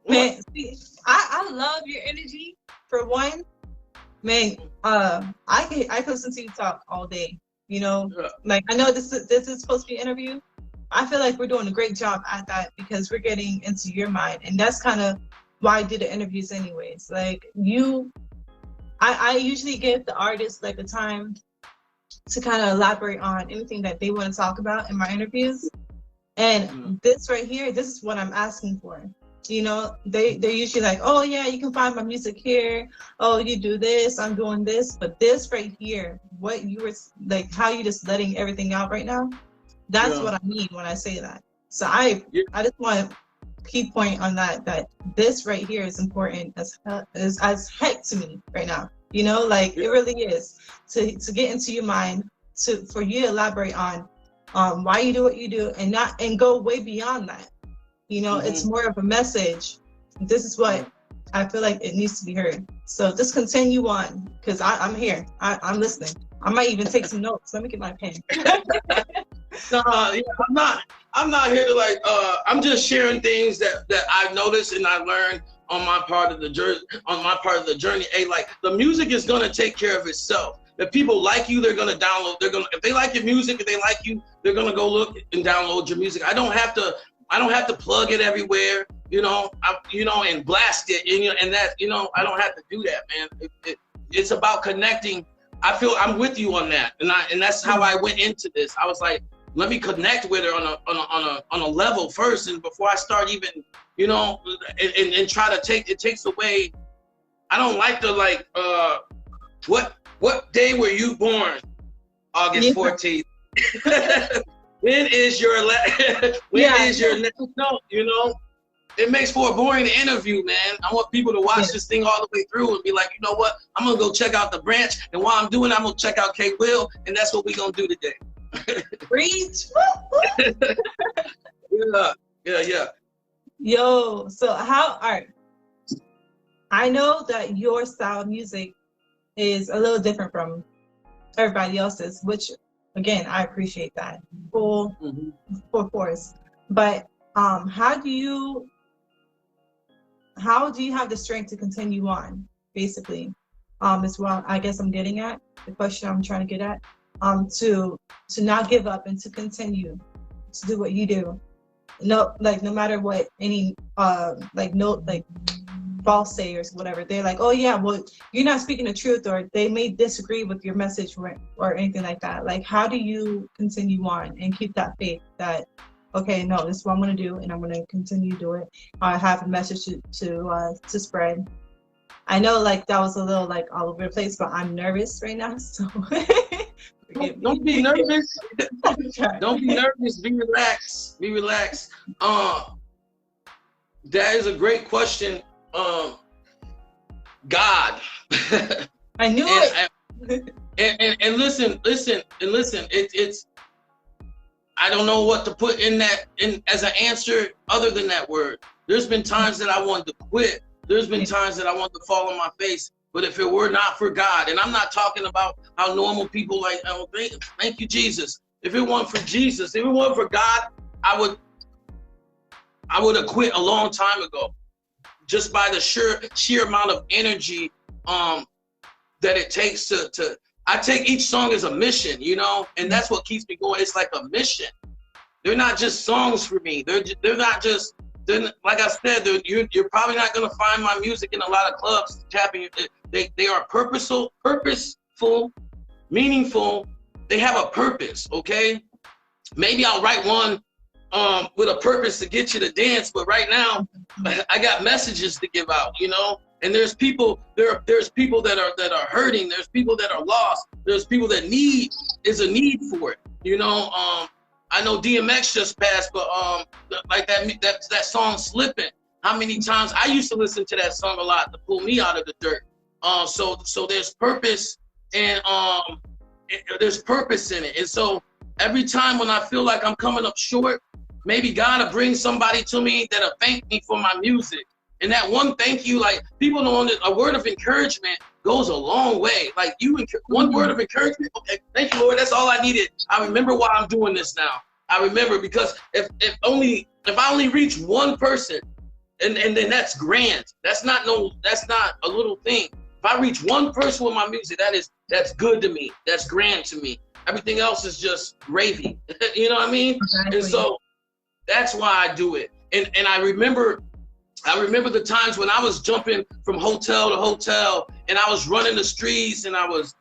Man, see, I love your energy. For one, man, I could listen to you talk all day. You know, like I know this is supposed to be an interview. I feel like we're doing a great job at that because we're getting into your mind, and that's kind of why I do the interviews anyways. Like I usually give the artist like the time to kind of elaborate on anything that they want to talk about in my interviews. And this right here, this is what I'm asking for. You know, they're usually like, oh yeah, you can find my music here. Oh, you do this, I'm doing this. But this right here, what you were like, how you just letting everything out right now, that's what I mean when I say that. So I just want to key point on that this right here is important as heck to me right now. You know, like it really is to get into your mind, for you to elaborate on why you do what you do and go way beyond that. You know, it's more of a message. This is what I feel like it needs to be heard. So just continue on, because I'm here. I'm listening. I might even take some notes. Let me get my pen. I'm not here to like. I'm just sharing things that I've noticed and I learned on my part of the journey. Hey, like the music is gonna take care of itself. If people like you, they're gonna download. If they like your music, if they like you, they're gonna go look and download your music. I don't have to plug it everywhere, you know, and blast it, and that, you know, I don't have to do that, man. It's about connecting. I feel I'm with you on that, and that's how I went into this. I was like, let me connect with her on a level first, and before I start even, you know, and try to take it takes away. I don't like to like, what day were you born? August 14th. When is your next note? You know, it makes for a boring interview, man. I want people to watch this thing all the way through and be like, you know what? I'm gonna go check out the branch, and while I'm doing it, I'm gonna check out K Will, and that's what we're gonna do today. Preach. Yeah. Yo, so all right. I know that your style of music is a little different from everybody else's, which again, I appreciate that full force. But how do you have the strength to continue on, basically? Is what I guess I'm getting at, the question I'm trying to get at. To not give up and to continue to do what you do. No matter what any false sayers, whatever, they're like, oh yeah, well, you're not speaking the truth, or they may disagree with your message or anything like that. Like, how do you continue on and keep that faith that, okay, no, this is what I'm going to do, and I'm going to continue to do it. I have a message to spread. I know like that was a little like all over the place, but I'm nervous right now, so don't be nervous. Don't be nervous. Be relaxed. Be relaxed. That is a great question. God. I knew it. And listen. It's. I don't know what to put in as an answer other than that word. There's been times that I wanted to quit. There's been times that I wanted to fall on my face. But if it were not for God, and I'm not talking about how normal people like, oh, thank you, Jesus. If it weren't for Jesus, if it weren't for God, I would have quit a long time ago. Just by the sheer amount of energy that it takes to I take each song as a mission, you know, and that's what keeps me going. It's like a mission. They're not just songs for me. They're like I said, you're probably not gonna find my music in a lot of clubs tapping. They are purposeful, meaningful. They have a purpose, okay? Maybe I'll write one with a purpose to get you to dance, but right now I got messages to give out, you know. And there's people there's people that are hurting. There's people that are lost. There's people that is a need for it, you know. I know DMX just passed, but like that song "Slippin'." How many times I used to listen to that song a lot to pull me out of the dirt. So there's purpose, and there's purpose in it. And so every time when I feel like I'm coming up short, maybe God will bring somebody to me that'll thank me for my music. And that one thank you, like people know that a word of encouragement goes a long way. Like one word of encouragement, okay, thank you, Lord, that's all I needed. I remember why I'm doing this now. I remember, because if I only reach one person, and then that's grand. That's not a little thing. If I reach one person with my music, that's good to me. That's grand to me. Everything else is just gravy. You know what I mean? Exactly. And so that's why I do it. And I remember the times when I was jumping from hotel to hotel, and I was running the streets, and I was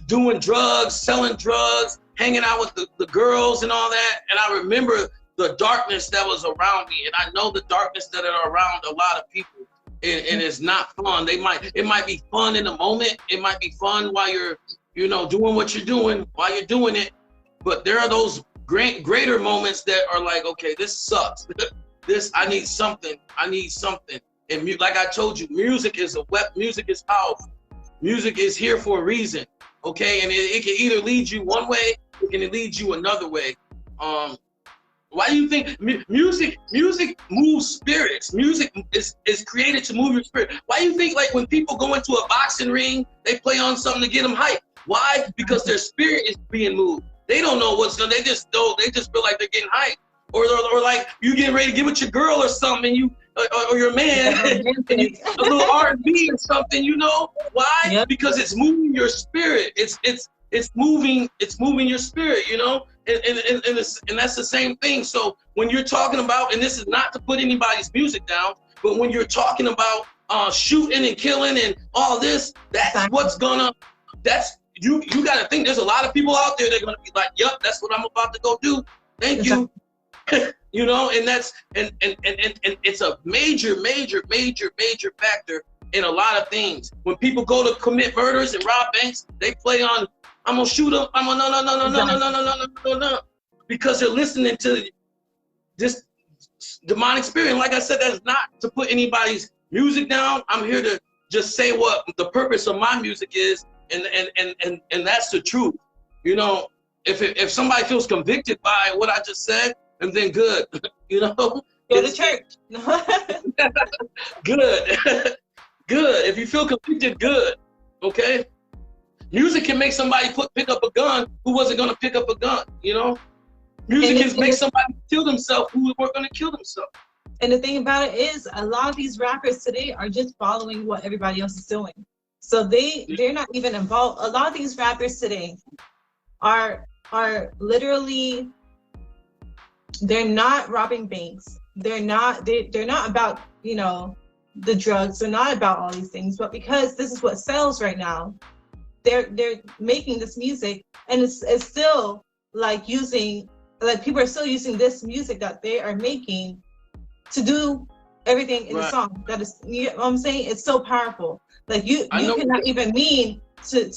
doing drugs, selling drugs, hanging out with the girls and all that. And I remember the darkness that was around me. And I know the darkness that are around a lot of people. And it's not fun. It might be fun in the moment. It might be fun while you're, doing what you're doing, while you're doing it. But there are those greater moments that are like, okay, this sucks. I need something. And like I told you, music is music is powerful. Music is here for a reason, okay? And it can either lead you one way, it can lead you another way. Why do you think music moves spirits? Music is created to move your spirit. Why do you think, like, when people go into a boxing ring, they play on something to get them hyped? Why? Because their spirit is being moved. They don't know what's going. They just feel like they're getting hyped. Or like you getting ready to get with your girl or something, and you or your man, and you, a little R&B or something, Why? Yep. Because it's moving your spirit. It's moving your spirit, and that's the same thing. So when you're talking about, and this is not to put anybody's music down, but when you're talking about shooting and killing and all this, you got to think there's a lot of people out there that are going to be like, yep, that's what I'm about to go do. Thank you. And that's and it's a major factor in a lot of things. When people go to commit murders and rob banks, they play on, I'm gonna shoot them. I'm gonna no, because they're listening to this demonic spirit. And like I said, that's not to put anybody's music down. I'm here to just say what the purpose of my music is, and that's the truth. If somebody feels convicted by what I just said, and then good, Go to church. Good. Good. If you feel convicted, good. Okay? Music can make somebody pick up a gun who wasn't going to pick up a gun, Music can make somebody kill themselves who weren't going to kill themselves. And the thing about it is, a lot of these rappers today are just following what everybody else is doing. So they're not even involved. A lot of these rappers today are literally, they're not robbing banks. They're not about, the drugs. They're not about all these things, but because this is what sells right now, they're making this music, and it's still people are still using this music that they are making to do everything in the song. That is, you know what I'm saying? It's so powerful. Like you cannot even mean to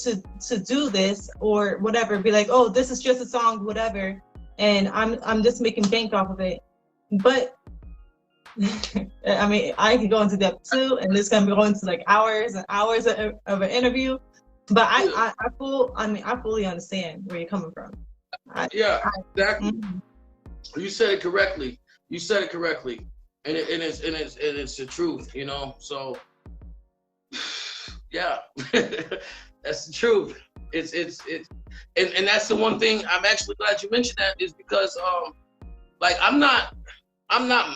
do this or whatever, be like, oh, this is just a song, whatever, and I'm just making bank off of it. But I mean, I could go into depth too, and this can go into like hours and hours of an interview. But I fully understand where you're coming from. Exactly. You said it correctly. And it's the truth, So yeah, that's the truth. It's and that's the one thing I'm actually glad you mentioned that, is because like I'm not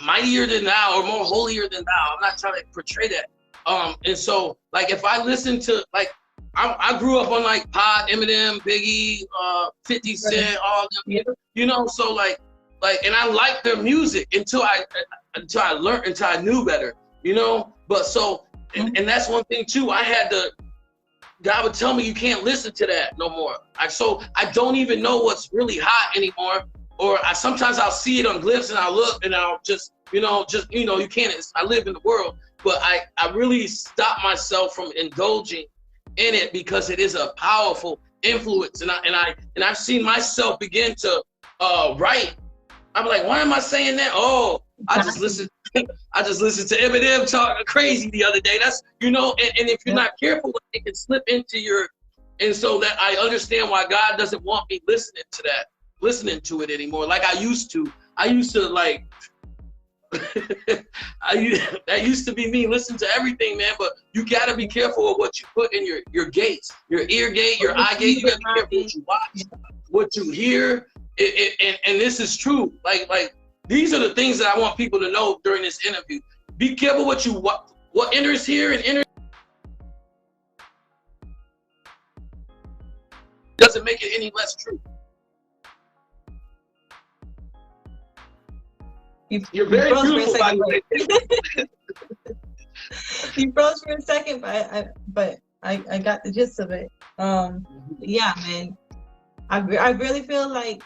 mightier than thou or more holier than thou. I'm not trying to portray that. And so like if I listen to, like, I grew up on like Pod, Eminem, Biggie, 50 Cent, all them, so like, and I liked their music until I learned, until I knew better, but so, and that's one thing too, God would tell me, you can't listen to that no more. So I don't even know what's really hot anymore, sometimes I'll see it on glyphs and I'll look and I'll just you can't. I live in the world, but I really stop myself from indulging in it because it is a powerful influence, and I've seen myself begin to write. I'm like, why am I saying that? Oh, I just listened to Eminem talk crazy the other day. That's and if you're not careful, it can slip into your. And so that I understand why God doesn't want me listening to it anymore. Like I used to like. That used to be me. Listen to everything, man. But you gotta be careful of what you put in your gates, your ear gate, your eye gate. You gotta be careful what you watch, what you hear. And this is true. Like these are the things that I want people to know during this interview. Be careful what enters here and enters doesn't make it any less true. You're very beautiful, by the way. You froze for a second, but I got the gist of it. Yeah, man. I really feel like,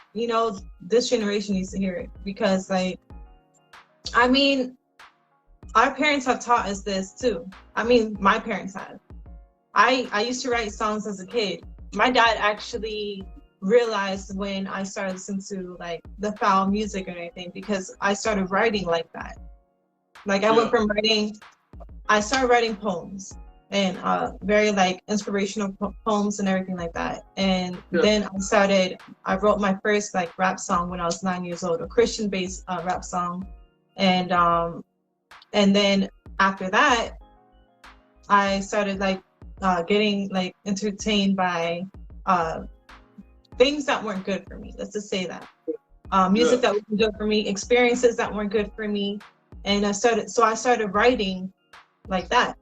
this generation needs to hear it because, like, I mean, our parents have taught us this too. I mean, my parents have. I used to write songs as a kid. My dad actually realized when I started listening to like the foul music and everything because I started writing like that. Like I went from I started writing poems and very like inspirational poems and everything like that. And then I wrote my first like rap song when I was 9 years old, a Christian based rap song. And then after that, I started like getting like entertained by things that weren't good for me. Let's just say that. Music that wasn't good for me, experiences that weren't good for me. And I started writing like that.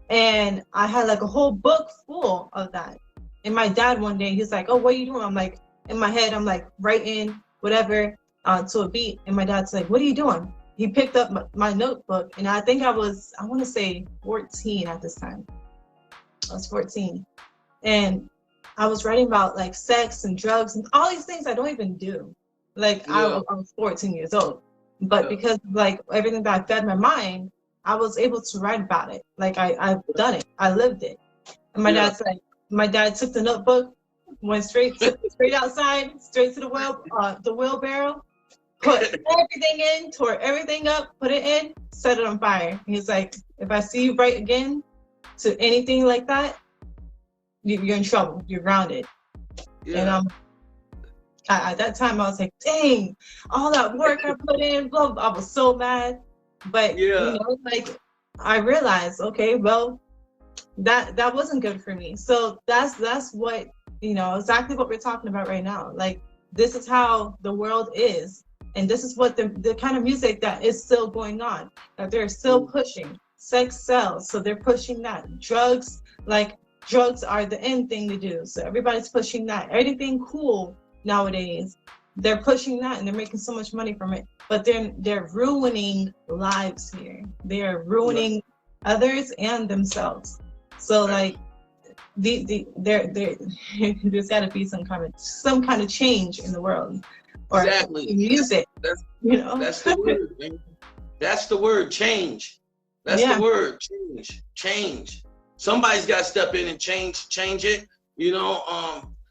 And I had like a whole book full of that. And my dad one day, he's like, oh, what are you doing? I'm like, in my head, I'm like writing whatever to a beat. And my dad's like, what are you doing? He picked up my notebook. And I think I want to say 14 at this time. I was 14. And I was writing about like sex and drugs and all these things I don't even do. Like I was 14 years old, but because like everything that I fed my mind, I was able to write about it. Like I've done it, I lived it. And my dad's like, my dad took the notebook, went straight outside, straight to the wheelbarrow, put everything in, tore everything up, put it in, set it on fire. He's like, if I see you write again to anything like that, you're in trouble. You're grounded. And at that time, I was like, dang, all that work I put in, blah, blah. I was so mad. But like I realized, okay, well, that wasn't good for me. So that's what exactly what we're talking about right now. Like this is how the world is, and this is what the kind of music that is still going on. That they're still pushing. Sex sells, so they're pushing that. Drugs are the end thing to do. So everybody's pushing that. Everything cool nowadays, they're pushing that and they're making so much money from it. But they're ruining lives here. They're ruining others and themselves. So like there's got to be some kind of change in the world. Or music. That's the word, man. That's the word, change. That's the word, change. Somebody's got to step in and change it.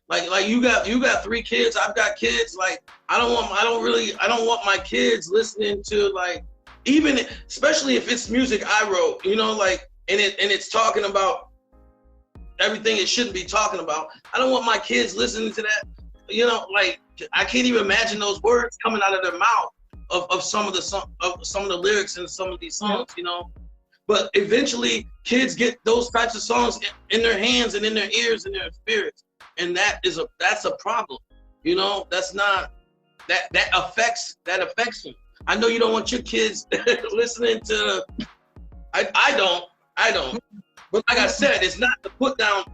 Like you got 3 kids. I've got kids. Like I don't want my kids listening to like especially if it's music I wrote. And it's talking about everything it shouldn't be talking about. I don't want my kids listening to that. Like I can't even imagine those words coming out of their mouth of some of the lyrics in some of these songs. But eventually, kids get those types of songs in their hands and in their ears and their spirits, and that's a problem. That's not that affects them. I know you don't want your kids listening to. I don't. But like I said, it's not to put down.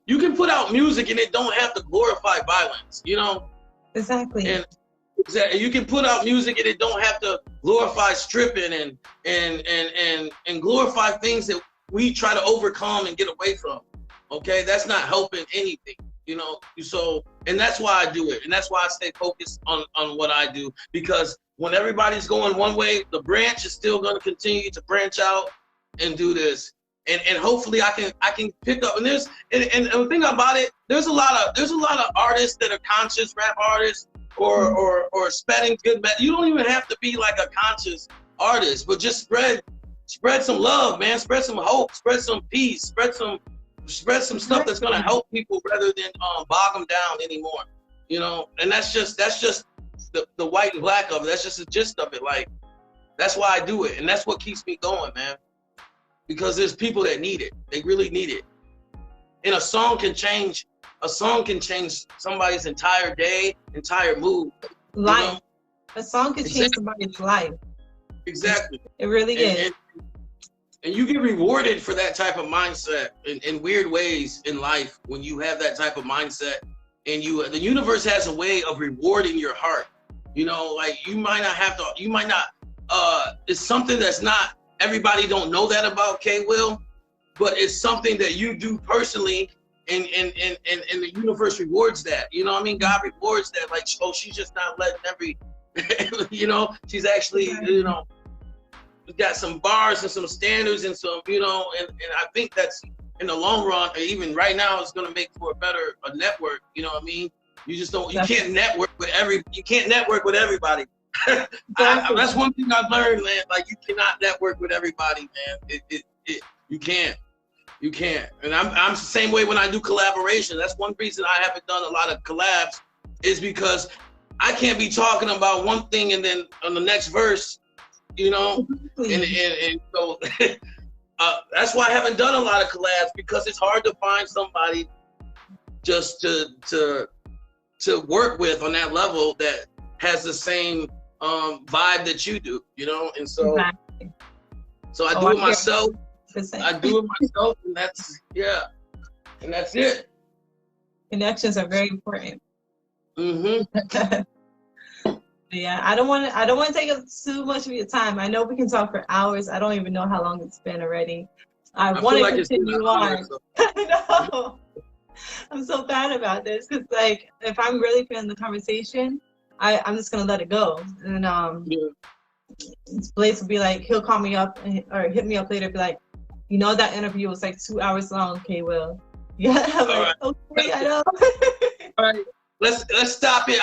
You can put out music and it don't have to glorify violence. Exactly. And you can put out music and it don't have to glorify stripping and glorify things that we try to overcome and get away from. Okay, that's not helping anything. you know. So, and that's why I do it, and that's why I stay focused on what I do, because when everybody's going one way, the branch is still going to continue to branch out and do this, and hopefully I can pick up. And the thing about it, there's a lot of artists that are conscious rap artists or spreading good. You don't even have to be like a conscious artist, but just spread some love, man. Spread some hope. Spread some peace. Spread some stuff that's gonna help people rather than bog them down anymore. You know, and that's just the white and black of it. That's just the gist of it. Like, that's why I do it, and that's what keeps me going, man. Because there's people that need it. They really need it. And a song can change somebody's entire day, entire mood. Life. You know? A song can change somebody's life. Exactly. It really is. And you get rewarded for that type of mindset in weird ways in life when you have that type of mindset. And the universe has a way of rewarding your heart. You know, like you might not, it's something that's not, everybody don't know that about K-Will, but it's something that you do personally, and the universe rewards that. You know what I mean? God rewards that. Like, oh, she's just not letting you know, she's actually, you know, got some bars and some standards and some, you know, and I think that's, in the long run, or even right now, it's going to make for a network. You know what I mean? You just don't, you can't network with everybody. That's one thing I've learned, man. Like, you cannot network with everybody, man. You can't. And I'm the same way when I do collaboration. That's one reason I haven't done a lot of collabs, is because I can't be talking about one thing and then on the next verse, you know, and so that's why I haven't done a lot of collabs, because it's hard to find somebody just to work with on that level that has the same vibe that you do, you know. And so so I do it myself. And that's it. Connections are very important. Mm-hmm. Yeah, I don't want to take up too much of your time. I know we can talk for hours. I don't even know how long it's been already. I want to continue on. I know. I'm so bad about this, because like, if I'm really feeling the conversation, I'm just gonna let it go. And Blaze will be like, he'll call me up or hit me up later, be like, you know, that interview was like 2 hours long, K-Will. Yeah, I'm like, okay, I know. All right. Let's stop it.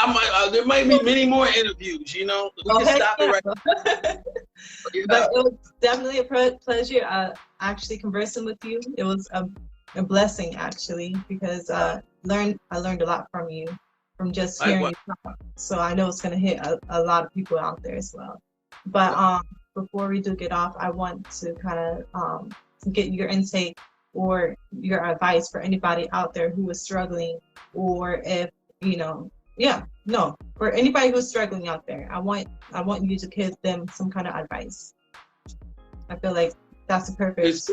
There might be many more interviews, you know. We can stop it right now. But it was definitely a pleasure actually conversing with you. It was a blessing, actually, because I learned a lot from you, from just hearing you talk. So I know it's going to hit a lot of people out there as well. But before we do get off, I want to kind of get your intake or your advice for anybody out there who is struggling, or if, you know, for anybody who's struggling out there, I want you to give them some kind of advice. I feel like that's the purpose.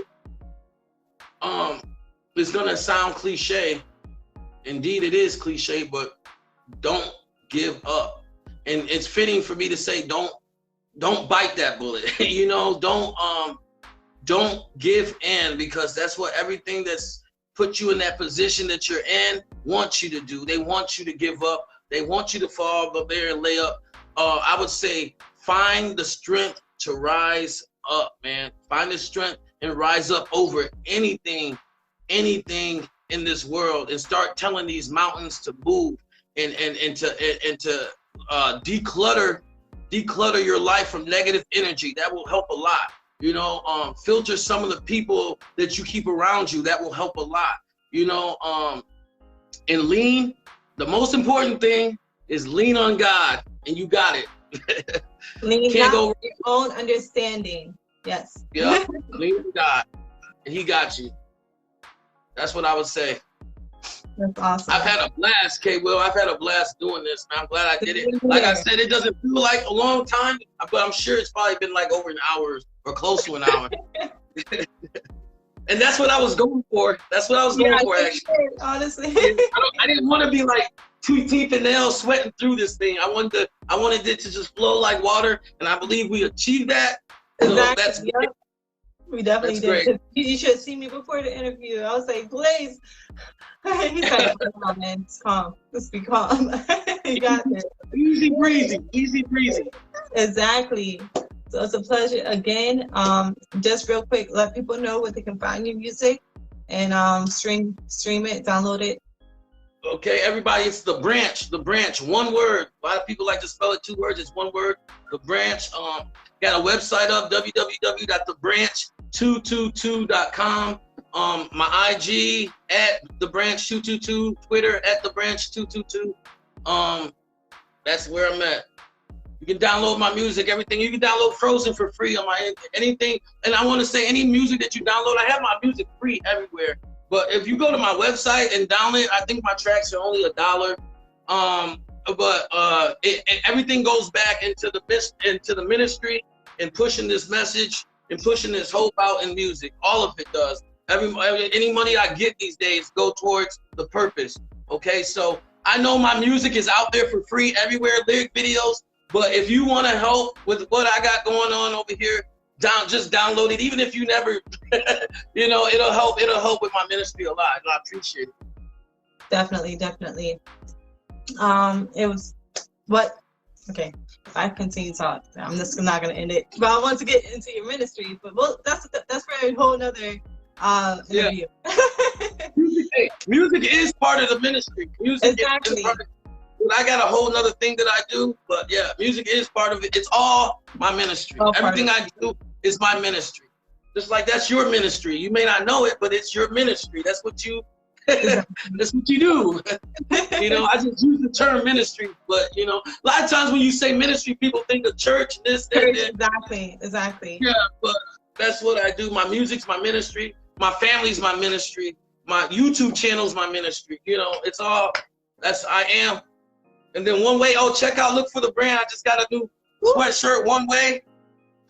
It's gonna sound cliche. Indeed, it is cliche, but don't give up. And it's fitting for me to say, don't bite that bullet. You know, don't give in, because that's what everything that's put you in that position that you're in wants you to do. They want you to give up. They want you to fall up there and lay up. I would say, find the strength to rise up, man. Find the strength and rise up over anything in this world, and start telling these mountains to move and to declutter your life from negative energy. That will help a lot. You know, filter some of the people that you keep around you. That will help a lot. You know, and lean. The most important thing is lean on God, and you got it. Lean on your own understanding. Yes. Yeah. Lean on God, and He got you. That's what I would say. That's awesome. I've had a blast, K-Will. I've had a blast doing this, man. I'm glad I did it. Like I said, it doesn't feel like a long time, but I'm sure it's probably been like over an hour or close to an hour. And that's what I was going for. That's what I was going for, actually. Honestly. I didn't want to be like teeth and nails sweating through this thing. I wanted it to just flow like water, and I believe we achieved that. So exactly. That's yep. We definitely did. You should have seen me before the interview. I was like, Blaze, He's like, come on, man, it's calm. Let's be calm. You got this. Easy breezy, easy breezy. Exactly. So it's a pleasure again. Just real quick, let people know where they can find your music and stream it, download it. Okay, everybody, it's The Branch, one word. A lot of people like to spell it 2 words, it's 1 word. The Branch. Got a website up, www.thebranch222.com. My IG at TheBranch222, Twitter at TheBranch222. That's where I'm at. You can download my music, everything. You can download Frozen for free on my anything. And I want to say, any music that you download, I have my music free everywhere. But if you go to my website and download it, I think my tracks are only $1. Everything goes back into the ministry and pushing this message and pushing this hope out in music. All of it does. Any money I get these days go towards the purpose. Okay, so I know my music is out there for free everywhere, lyric videos. But if you want to help with what I got going on over here, just download it. Even if you never, it'll help. It'll help with my ministry a lot. And I appreciate it. Definitely. It was what? Okay, if I continue to talk, I'm just not gonna end it. But I want to get into your ministry. But that's for a whole nother interview. Music is part of the ministry. Music exactly. is part of it. I got a whole nother thing that I do, but yeah, music is part of it. It's all my ministry. Everything I do is my ministry. Just like that's your ministry. You may not know it, but it's your ministry. That's what you that's what you do. I just use the term ministry, but a lot of times when you say ministry, people think of church, this, that, that. Exactly. Yeah, but that's what I do. My music's my ministry. My family's my ministry. My YouTube channel's my ministry. It's all I am. And then One Way, check out, look for the brand. I just got a new sweatshirt, One Way.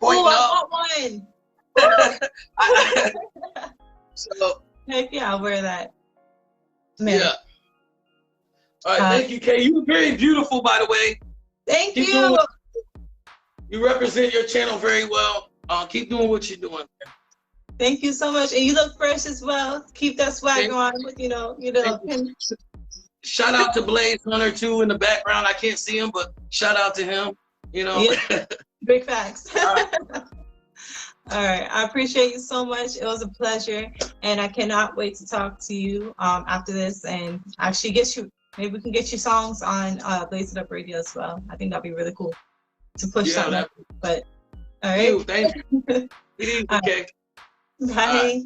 Oh, I want one. So, heck yeah, I'll wear that. Man. Yeah. All right, thank you, Kay. You were very beautiful, by the way. Thank you. You represent your channel very well. Keep doing what you're doing. Thank you so much. And you look fresh as well. Keep that swag on with, pin. Shout out to Blaze Hunter too in the background. I can't see him, but shout out to him. Yeah. Big facts. All right. I appreciate you so much. It was a pleasure, and I cannot wait to talk to you after this and actually maybe we can get you songs on Blaze It Up Radio as well. I think that'd be really cool to push something up. But all right. Thank you. Okay. Bye.